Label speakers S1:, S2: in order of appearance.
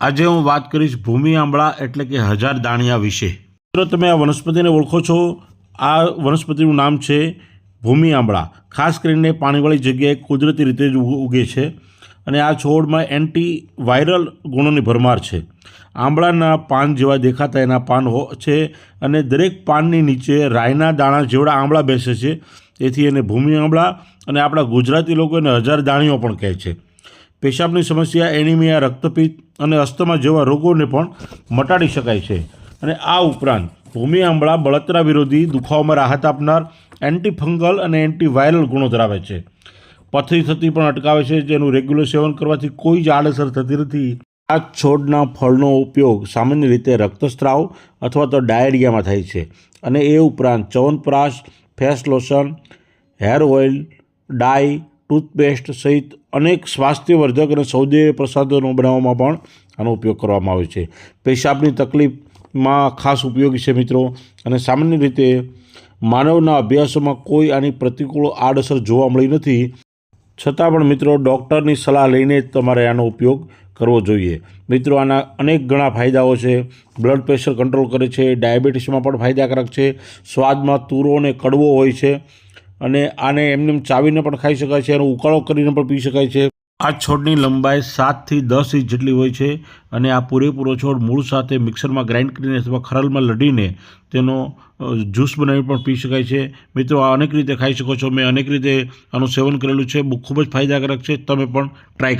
S1: આજે હું વાત કરીશ ભૂમિ આંબળા એટલે કે હજાર દાણિયા વિશે। મિત્રો તમે આ વનસ્પતિને ઓળખો છો? આ વનસ્પતિનું નામ છે ભૂમિ આંબળા। ખાસ કરીને પાણીવાળી જગ્યાએ કુદરતી રીતે જ ઉગે છે અને આ છોડમાં એન્ટી વાયરલ ગુણોની ભરમાર છે। આંબળાના પાન જેવા દેખાતા એના પાન છે અને દરેક પાનની નીચે રાઈના દાણા જેવડા આંબળા બેસે છે, તેથી એને ભૂમિ આંબળા અને આપણા ગુજરાતી લોકો એને હજાર દાણીઓ પણ કહે છે। પેશાબની સમસ્યા, એનિમિયા, રક્તપિત્ત અને અસ્થમા જેવા રોગોને પણ મટાડી શકાય છે અને આ ઉપરાંત ભૂમિ આંબળા બળતરા વિરોધી, દુખાવામાં રાહત આપનાર, એન્ટીફંગલ અને એન્ટીવાયરલ ગુણો ધરાવે છે। પથરી થતી પણ અટકાવે છે, જેનું રેગ્યુલર સેવન કરવાથી કોઈ જ આડઅસર થતી નથી। આ છોડના ફળનો ઉપયોગ સામાન્ય રીતે રક્તસ્રાવ અથવા તો ડાયરિયામાં થાય છે અને એ ઉપરાંત chyawanprash, face lotion, hair oil, dye, toothpaste સહિત અનેક સ્વાસ્થ્યવર્ધક અને સૌંદર્ય પ્રસાધનો બનાવવામાં પણ આનો ઉપયોગ કરવામાં આવે છે। પેશાબની તકલીફમાં ખાસ ઉપયોગી છે મિત્રો, અને સામાન્ય રીતે માનવના અભ્યાસોમાં કોઈ આની પ્રતિકૂળ આડઅસર જોવા મળી નથી, છતાં પણ મિત્રો ડૉક્ટરની સલાહ લઈને જ તમારે આનો ઉપયોગ કરવો જોઈએ। મિત્રો આના અનેક ઘણા ફાયદાઓ છે। બ્લડ પ્રેશર કંટ્રોલ કરે છે, ડાયાબિટીસમાં પણ ફાયદાકારક છે, સ્વાદમાં તુરો અને કડવો હોય છે અને આને એમને ચાવીને પણ ખાઈ શકાય છે, એનો ઉકાળો કરીને પણ પી શકાય છે। આ છોડની લંબાઈ 7 થી 10 ઇંચ જેટલી હોય છે અને આ પૂરેપૂરો છોડ મૂળ સાથે મિક્સરમાં ગ્રાઇન્ડ કરીને અથવા ખરલમાં લડીને તેનો જ્યુસ બનાવી પણ પી શકાય છે। મિત્રો આ અનેક રીતે ખાઈ શકો છો। મેં અનેક રીતે આનું સેવન કરેલું છે, ખૂબ જ ફાયદાકારક છે, તમે પણ ટ્રાય